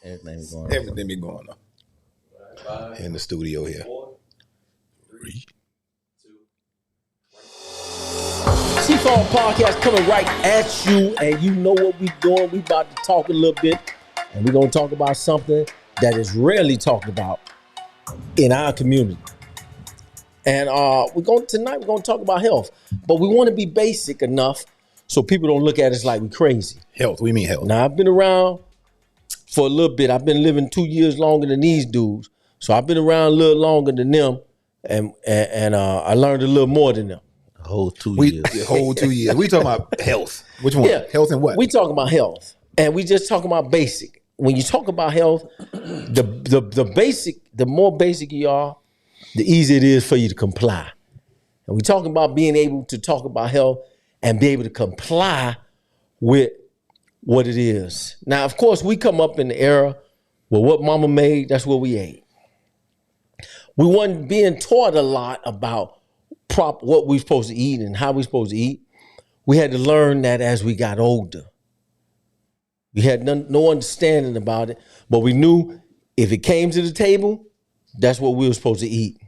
Everything be going on. In the studio here. 3, 2, 1. Seafoam Podcast coming right at you, and you know what we doing. We about to talk a little bit, and we're going to talk about something that is rarely talked about in our community. And tonight we're going to talk about health, but we want to be basic enough so people don't look at us like we're crazy. Health, we mean health. Now, I've been around for a little bit. I've been living 2 years longer than these dudes, so I've been around a little longer than them, and I learned a little more than them. A whole 2 years. The whole 2 years. We talking about health. Which one? Yeah. Health and what? We talking about health, and we just talking about basic. When you talk about health, the more basic you are, the easier it is for you to comply. And we talking about being able to talk about health and be able to comply with what it is. Now, of course, we come up in the era where what mama made, that's what we ate. We wasn't being taught a lot about what we supposed to eat and how we supposed to eat. We had to learn that as we got older. We had no understanding about it, but we knew if it came to the table, that's what we were supposed to eat.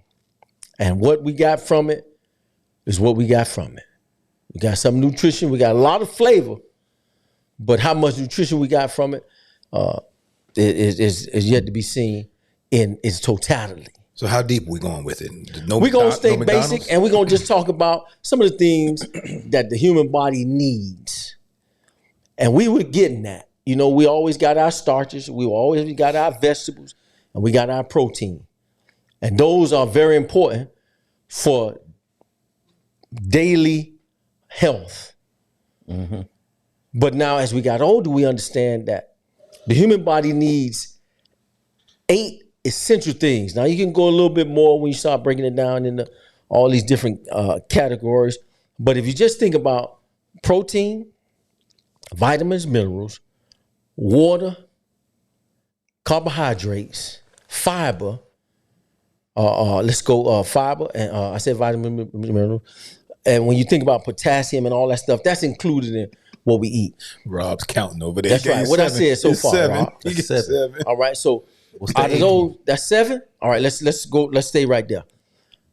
And what we got from it is what we got from it. We got some nutrition, we got a lot of flavor, but how much nutrition we got from it is yet to be seen in its totality. So how deep are we going with it? We're going to stay basic, and we're going to just talk about some of the things that the human body needs. And we were getting that. You know, we always got our starches, we always got our vegetables, and we got our protein. And those are very important for daily health. Mm-hmm. But now as we got older, we understand that the human body needs 8 essential things. Now you can go a little bit more when you start breaking it down into all these different categories. But if you just think about protein, vitamins, minerals, water, carbohydrates, fiber, fiber, and I said vitamin, mineral. And when you think about potassium and all that stuff, that's included in what we eat. Rob's counting over there. That's right. What I said so far, 7. Rob. That's 7. All right. So out of those, that's 7. All right. Let's go. Let's stay right there.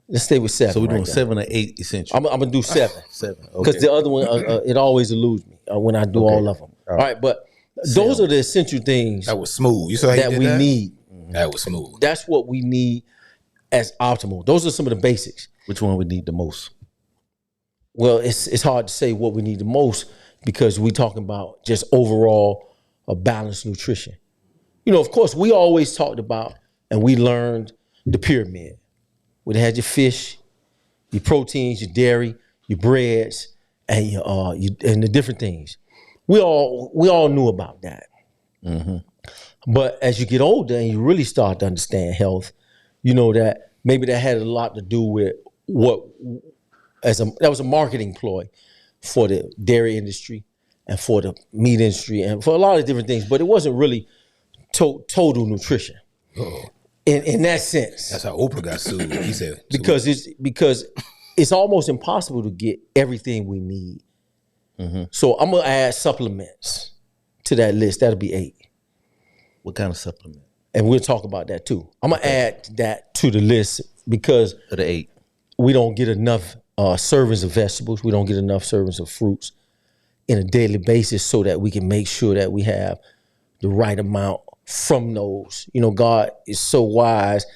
Let's stay with 7. So we're doing there. 7 or 8 essential. I'm gonna do 7. 7. Because the other one, it always eludes me when I do all of them. All right. But those are the essential things that was smooth. You saw how that we need. That was smooth. That's what we need as optimal. Those are some of the basics. Which one we need the most? Well, it's hard to say what we need the most because we're talking about just overall a balanced nutrition. You know, of course, we always talked about and we learned the pyramid. Where they had your fish, your proteins, your dairy, your breads, and and the different things. We all knew about that. Mm-hmm. But as you get older and you really start to understand health, you know that maybe that had a lot to do with that was a marketing ploy for the dairy industry and for the meat industry and for a lot of different things, but it wasn't really total nutrition. Uh-oh. In that sense. That's how Oprah got sued. He said because it's almost impossible to get everything we need. Mm-hmm. So I'm gonna add supplements to that list. That'll be 8. What kind of supplement? And we'll talk about that too. I'm gonna add that to the list because of the 8. We don't get enough servings of vegetables. We don't get enough servings of fruits in a daily basis so that we can make sure that we have the right amount from those. You know, God is so wise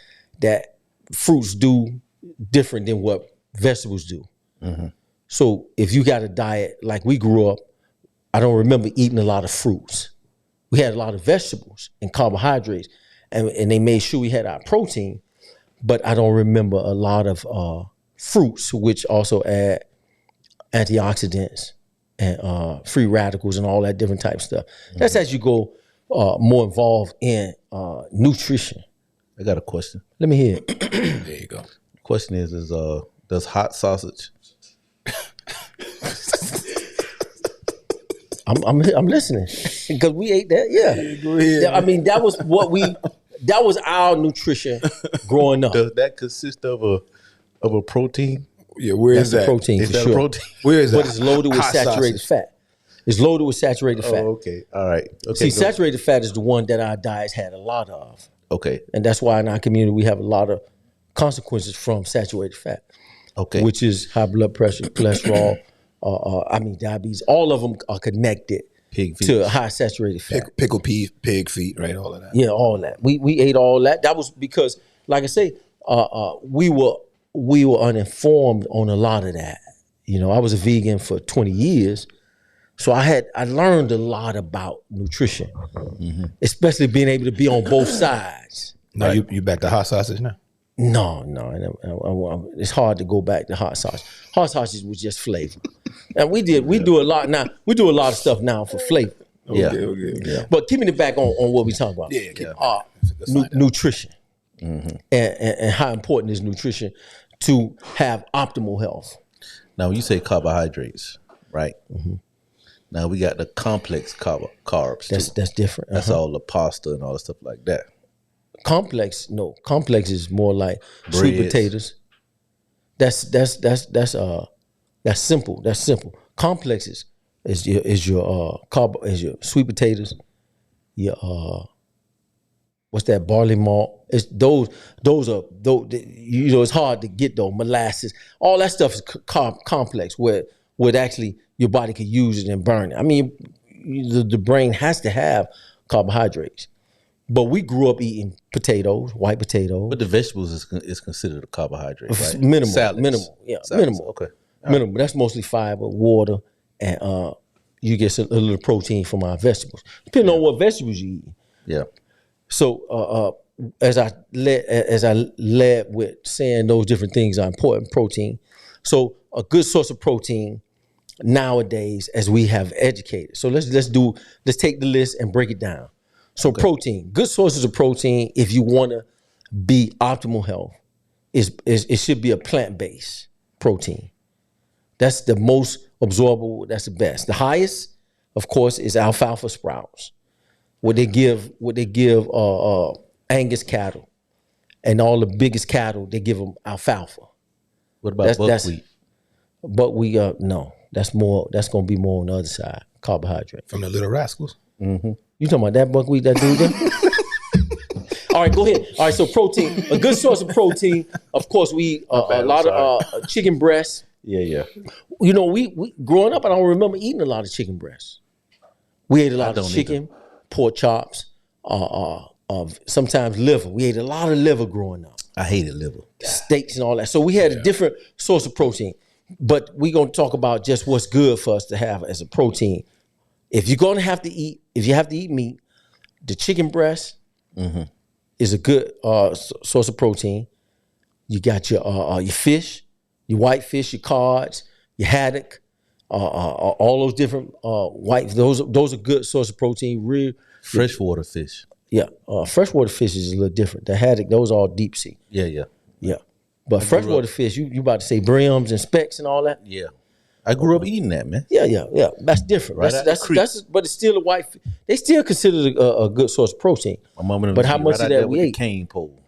that fruits do different than what vegetables do. Mm-hmm. So if you got a diet like we grew up, I don't remember eating a lot of fruits. We had a lot of vegetables and carbohydrates, and they made sure we had our protein, but I don't remember a lot of fruits, which also add antioxidants and free radicals and all that different type of stuff. Mm-hmm. That's as you go more involved in nutrition. I got a question. Let me hear it. There you go. The question is does hot sausage? I'm listening because we ate that. Yeah, go ahead. I mean, that was that was our nutrition growing up. Does that consist of a protein? Yeah, where That's is that? Protein is for that sure. a protein? Where is that? But it's loaded with hot saturated sausage. fat. It's loaded with saturated fat. Oh, okay. All right. Okay. See, saturated fat is the one that our diets had a lot of. Okay. And that's why in our community we have a lot of consequences from saturated fat. Okay. Which is high blood pressure, cholesterol, diabetes. All of them are connected Pig feet. to high saturated fat. Pickle pig feet, right? All of that. Yeah, all that. We ate all that. That was because, like I say, we were uninformed on a lot of that. You know, I was a vegan for 20 years, so I learned a lot about nutrition, especially being able to be on both sides. Now you back to hot sausage now? No, it's hard to go back to hot sausage. Hot sausage was just flavor, and we do a lot now. We do a lot of stuff now for flavor. Okay. But keeping it back on what we talking about, nutrition, and how important is nutrition to have optimal health. Now, you say carbohydrates, right? Now we got the complex carbs. That's different. That's all the pasta and all the stuff like that. Complex is more like sweet potatoes. That's simple. That's simple. Complex is your sweet potatoes. Your what's that, barley malt? It's those are it's hard to get those molasses. All that stuff is complex where actually your body could use it and burn it. I mean, the brain has to have carbohydrates. But we grew up eating potatoes, white potatoes. But the vegetables is considered a carbohydrate, right? Minimal. Salads. Minimal. Okay. Minimal. That's mostly fiber, water, and you get a little protein from our vegetables, depending on what vegetables you eat. Yeah. So as I led with saying those different things are important, protein. So a good source of protein nowadays, as we have educated. So let's take the list and break it down. So protein, good sources of protein, if you want to be optimal health, it should be a plant-based protein. That's the most absorbable. That's the best. The highest, of course, is alfalfa sprouts. What they give Angus cattle and all the biggest cattle, they give them alfalfa. What about buckwheat? Buckwheat, no. That's going to be more on the other side, carbohydrate. From the Little Rascals? Mm-hmm. You talking about that buckwheat, that dude there? All right, go ahead. All right, so protein, a good source of protein. Of course, we eat a lot of chicken breasts. Yeah. You know, we growing up, I don't remember eating a lot of chicken breasts. We ate a lot of chicken, pork chops, sometimes liver. We ate a lot of liver growing up. I hated liver. Steaks and all that. So we had a different source of protein. But we're going to talk about just what's good for us to have as a protein. If you have to eat meat, the chicken breast is a good source of protein. You got your fish, your white fish, your cards, your haddock, all those different white. Those are good source of protein. Freshwater fish. Yeah, freshwater fish is a little different. The haddock, those are all deep sea. Yeah. But freshwater fish, you about to say brims and specks and all that? Yeah. I grew up eating that, man. Yeah. That's different. Right That's but it's still a white. They still consider it a good source of protein. My mom and but how much of that we ate? Cane pole.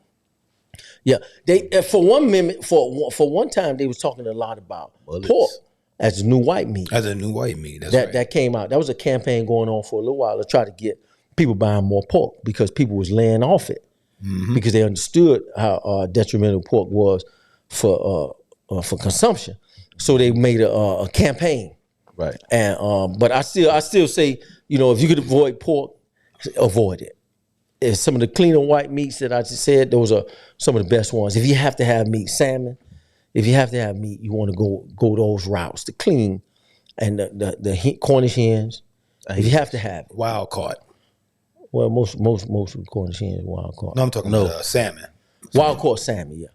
Yeah, they for one time they was talking a lot about pork as a new white meat. As a new white meat. That's right. That came out. That was a campaign going on for a little while to try to get people buying more pork because people was laying off it because they understood how detrimental pork was for consumption. So they made a campaign, right? And but I still say, you know, if you could avoid pork, avoid it. If some of the cleaner white meats that I just said, those are some of the best ones. If you have to have meat, salmon. If you have to have meat, you want to go those routes, the clean and the Cornish hens. If you have to have it. Wild caught. Well, most of the Cornish hens are wild caught. No, I'm talking about salmon. Wild caught salmon, yeah.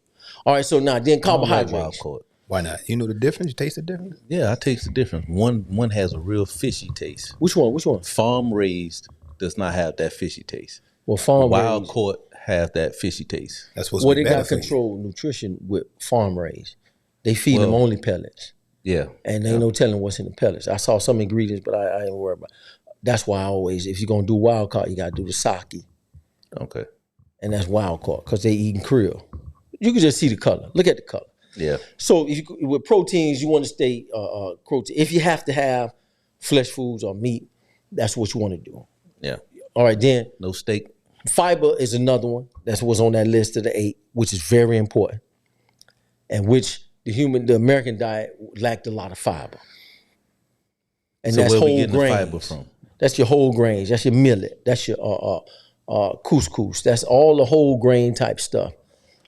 All right, so now then carbohydrates. Wild caught. Why not? You know the difference? You taste the difference? Yeah, I taste the difference. One has a real fishy taste. Which one? Farm raised does not have that fishy taste. Well, farm wild raised caught has that fishy taste. That's supposed to be they better got for you. control nutrition with farm raised. They feed them only pellets. Yeah. And there ain't no telling what's in the pellets. I saw some ingredients, but I ain't worried about it. That's why I always, if you're going to do wild caught, you got to do the sake. Okay. And that's wild caught because they eating krill. You can just see the color. Look at the color. Yeah. So with proteins, you want to stay protein. If you have to have flesh foods or meat, that's what you want to do. Yeah. All right, then No steak. fiber is another one. That's what's on that list of the 8, which is very important, and which the American diet lacked a lot of fiber. And So that's where we whole getting the grains. fiber from? That's your whole grains. That's your millet. That's your couscous. That's all the whole grain type stuff.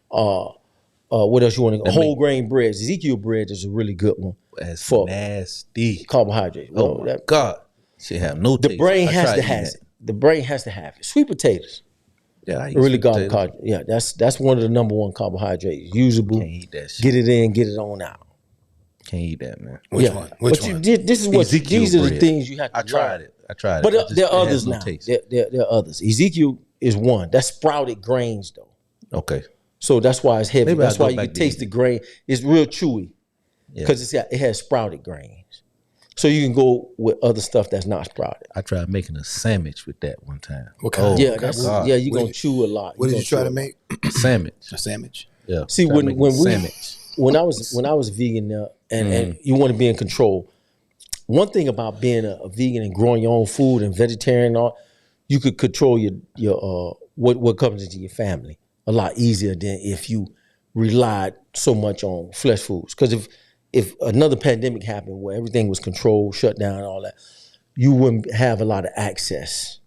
What else you want to? Whole grain breads. Ezekiel bread is a really good one. That's for nasty. carbohydrates. Oh my God. She have no taste. The brain has to have it. The brain has to have it. Sweet potatoes. Yeah, I eat really sweet potatoes. carbohydrate. Yeah, that's one of the number one carbohydrates. Usable. Can't eat that shit. Get it in, get it on out. Can't eat that, man. Which one? Which one? This is what Ezekiel these are the bread. things you have to I tried learn. it. I tried But it. there are others no now. taste. There are others. Ezekiel is one. That's sprouted grains though. Okay. So that's why it's heavy. Maybe That's I'll why go you back can to taste the grain. It's real chewy because it has sprouted grains. So you can go with other stuff that's not sprouted. I tried making a sandwich with that one time. What kind? Yeah, What kind? you're gonna chew a lot. What did you try to chew a lot. make? Sandwich. A sandwich. Yeah. See, tried making a sandwich. when I was vegan and you want to be in control. One thing about being a vegan and growing your own food and vegetarian and all, you could control your what comes into your family a lot easier than if you relied so much on flesh foods. Because if another pandemic happened where everything was controlled, shut down, and all that, you wouldn't have a lot of access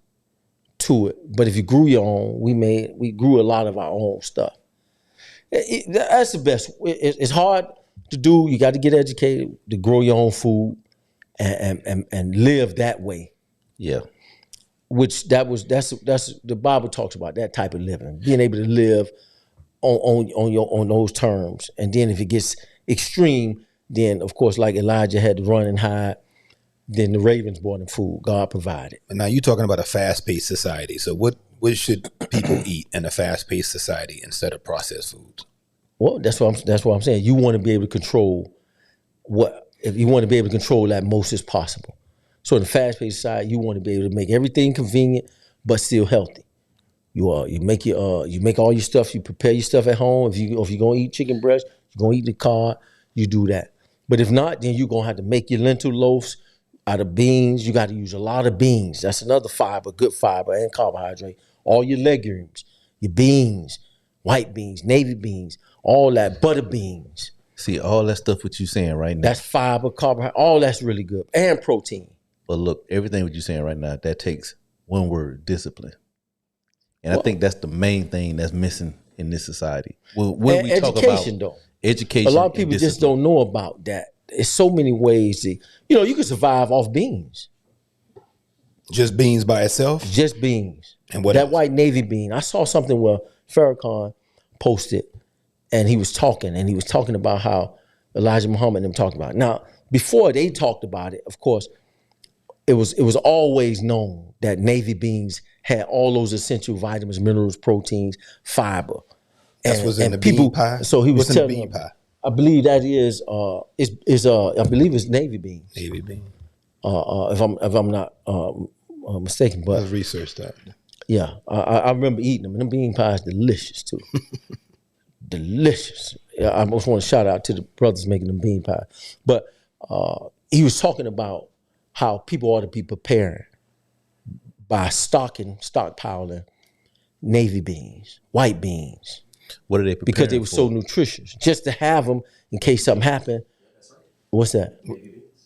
to it. But if you grew your own, we grew a lot of our own stuff. That's the best. It's hard to do. You got to get educated to grow your own food and live that way. Yeah. Which that's the Bible talks about that type of living, being able to live on those terms. And then if it gets extreme, then of course, like Elijah had to run and hide, then the ravens brought him food. God provided. But now you're talking about a fast-paced society. So what should people eat in a fast-paced society instead of processed foods? Well, that's what I'm saying. You want to be able to control if you want to be able to control that most as possible. So in the fast-paced society, you want to be able to make everything convenient but still healthy. You make all your stuff. You prepare your stuff at home. If you're gonna eat chicken breast, you're gonna eat the cod. You do that. But if not, then you're gonna have to make your lentil loaves out of beans. You got to use a lot of beans. That's another fiber, good fiber and carbohydrate. All your legumes, your beans, white beans, navy beans, all that, butter beans. See, all that stuff what you saying right now. That's fiber, carbohydrate. All that's really good, and protein. But look, everything what you're saying right now, that takes one word: discipline. And I think that's the main thing that's missing in this society. When we talk about though, education, a lot of people just don't know about that. There's so many ways to, you can survive off beans. Just beans by itself? Just beans. And what that else? white navy bean. I saw something where Farrakhan posted, and he was talking about how Elijah Muhammad and them talked about it. Now, before they talked about it, of course, it was always known that navy beans had all those essential vitamins, minerals, proteins, fiber. That's what's in the bean pie? So he was What's in the telling bean them, pie? I believe that I believe it's navy beans. Navy bean. If I'm not mistaken, but Let's research that. yeah, I remember eating them, and them bean pies delicious too. Delicious. Yeah, I just want to shout out to the brothers making them bean pie. But he was talking about how people ought to be preparing by stockpiling navy beans, white beans. What are they preparing Because they were for? so nutritious. Just to have them in case something happened. What's that?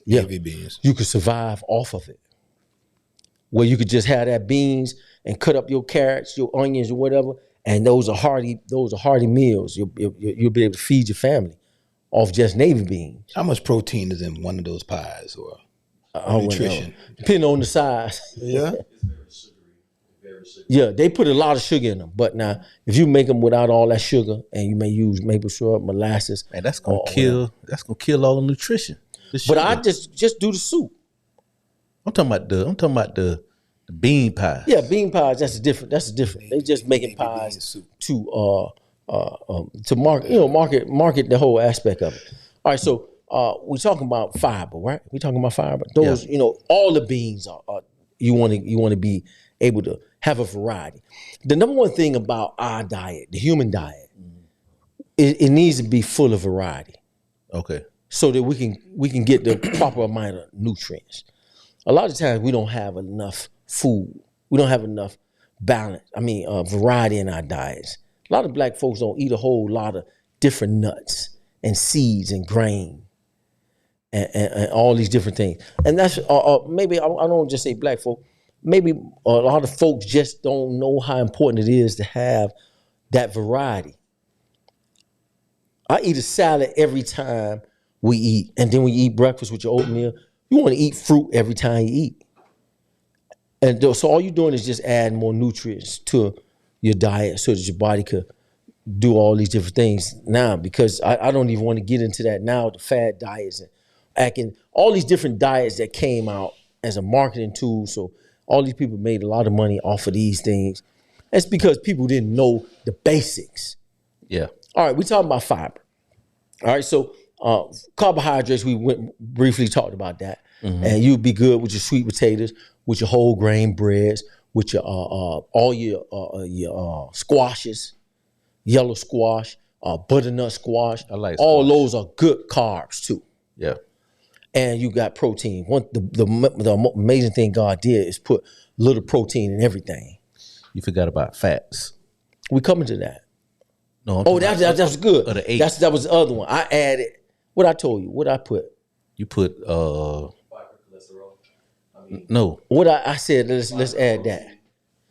Yeah. Navy beans. You could survive off of it. Where you could just have that beans and cut up your carrots, your onions, or whatever, and those are hearty meals. You'll be able to feed your family off just navy beans. How much protein is in one of those pies or nutrition? Depending on the size. Yeah. Yeah, they put a lot of sugar in them. But now, if you make them without all that sugar, and you may use maple syrup, molasses, Man, that's gonna kill all the nutrition. The But I sugar. just do the soup. I'm talking about the bean pie. Yeah, bean pies. That's different. They just making Navy pies bean soup. to market the whole aspect of it. All right, so we're talking about fiber, right? We're talking about fiber. Those, all the beans are you want to be able to have a variety. The number one thing about our diet, the human diet, it needs to be full of variety, Okay. so that we can get the proper amount of nutrients. a lot of times we don't have enough food. We don't have enough balance. Variety in our diets. A lot of black folks don't eat a whole lot of different nuts and seeds and grain and all these different things. And that's maybe I don't just say black folk. Maybe a lot of folks just don't know how important it is to have that variety. I eat a salad every time we eat, and then when you eat breakfast with your oatmeal, you want to eat fruit every time you eat. And so all you're doing is just adding more nutrients to your diet so that your body could do all these different things now, because I don't even want to get into that now, the fad diets and all these different diets that came out as a marketing tool. So all these people made a lot of money off of these things. That's because people didn't know the basics. Yeah. All right, we're talking about fiber. All right, so carbohydrates, we briefly talked about that. Mm-hmm. And you'd be good with your sweet potatoes, with your whole grain breads, with your all your squashes, yellow squash, butternut squash. I like all squash. Those are good carbs too. Yeah. And you got protein. The amazing thing God did is put little protein in everything. You forgot about fats. We coming to that. No. That's good. Of the 8. That was the other one. I added what I told you. What I put. You put no. What I said. Let's add that.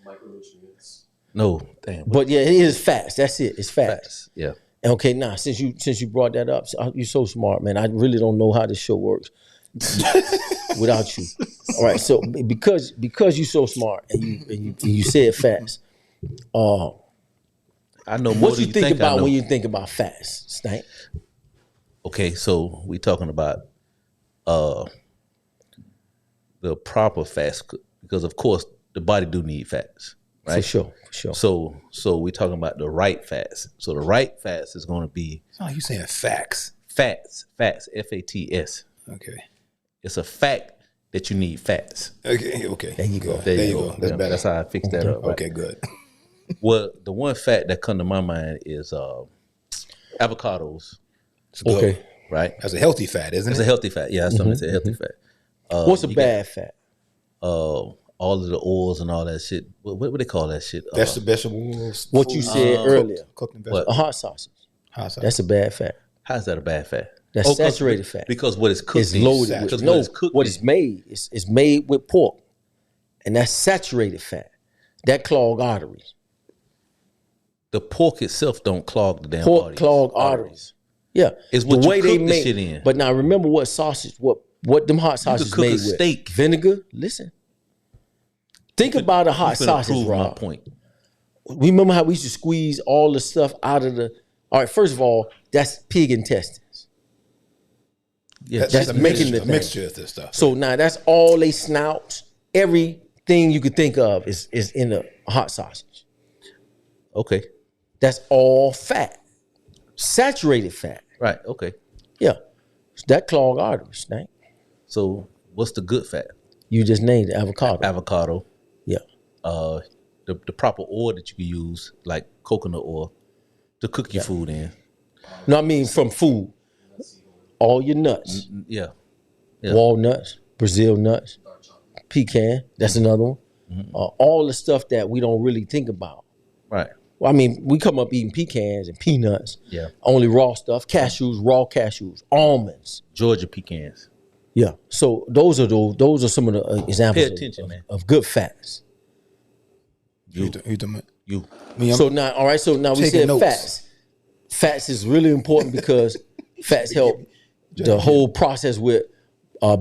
Micronutrients. No, damn. But yeah, it is fats. That's it. It's fats. Yeah. Okay, now since you brought that up, you're so smart, man. I really don't know how this show works without you. All right, so because you're so smart and you said fats, I know more what than you think I about know. when you think about fats, Stank? Okay, so we talking about the proper fats, because of course the body do need fats, right? For sure. So we talking about the right fats. So the right fats is going to be It's not like you saying facts. fats, FATS. Okay. It's a fact that you need fats. Okay. There you go. There you go. That's Yeah, better. That's how I fixed that up. Right? Okay, good. Well, the one fat that come to my mind is avocados, It's good. Okay. right? That's a healthy fat, isn't It's it? a healthy fat. Yeah, that's something that's a healthy fat. What's a you bad fat? all of the oils and all that shit. What they call that shit? Vegetables. What you said earlier. Cooked and What? vegetables. A hot sausage. Hot sauce. That's a bad fat. How's that a bad fat? That's 'cause- saturated fat. Because what it's cooked It's in. loaded Because with what it's cooked what in. it's made. It's made with pork, and that's saturated fat. That clog arteries. The pork itself don't clog the damn Pork arteries. clog arteries. Yeah, It's what you cook the shit in. But now remember what sausage, what them hot sausages cook a made with steak. vinegar. Listen, think about a hot You finna sausage, prove my Rob. point. Remember how we used to squeeze all the stuff out of the. All right, first of all, that's pig intestines. Yeah, That's a making mixture, the a thing. mixture of this stuff. So now that's all they snouts. Everything you could think of is in the hot sausage. okay, That's all fat, saturated fat. right, okay. Yeah, that clog arteries. Right? So what's the good fat? You just named it, avocado. Avocado. Yeah. The proper oil that you can use, like coconut oil, to cook your food in. No, I mean from food. All your nuts, Yeah, walnuts, Brazil nuts, pecan. That's another one. All the stuff that we don't really think about. right. Well, I mean, we come up eating pecans and peanuts. Yeah. Only raw stuff, cashews, raw cashews, almonds. Georgia pecans. Yeah. So those are some of the examples Pay attention, man. of good fats. You talking about- You. Me, I'm So now, all right. So now we taking said notes. fats. Fats is really important because fats help the whole process with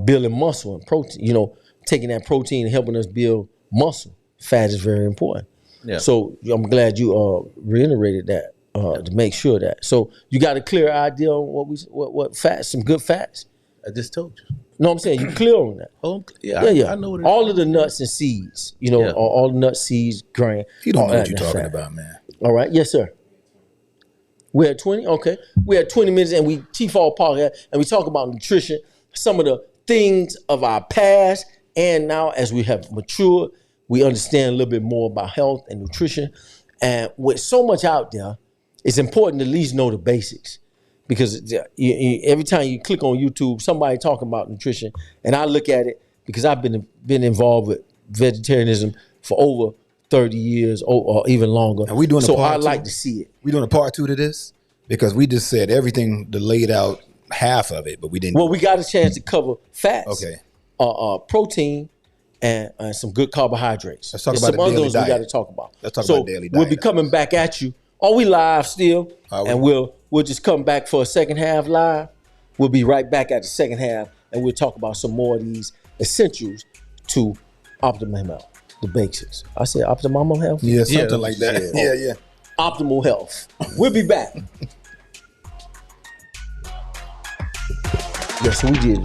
building muscle and protein. You know, taking that protein and helping us build muscle. Fat is very important. Yeah. So I'm glad you reiterated that to make sure that. So you got a clear idea on what fats, some good fats. I just told you. No, I'm saying you clear on that. Oh, Yeah. I know what it is. All of the nuts and seeds, you know, Yeah. all the nuts, seeds, grain. You don't all know what that, you're that's talking fat. about, man. All right, yes, sir. We're at 20. Okay, we're at 20 minutes, and we T-Fall podcast, and we talk about nutrition, some of the things of our past, and now as we have matured, we understand a little bit more about health and nutrition. And with so much out there, it's important to at least know the basics. Because every time you click on YouTube, somebody talking about nutrition, and I look at it, because I've been involved with vegetarianism for over 30 years or even longer. And we doing a so part I two? like to see it. We doing a part 2 to this because we just said everything laid out half of it, but we didn't. Well, we got a chance to cover fats, Okay. Protein, and some good carbohydrates. Let's talk There's about some the other daily ones we diet. got to talk about. Let's talk so about daily We'll diet. be coming back at you. Are we live still? Are we? And we'll just come back for a second half live. We'll be right back at the second half, and we'll talk about some more of these essentials to optimal health, the basics. I said optimal health? Yeah, something like that. Yeah. Optimal health. We'll be back. Yeah, so we did.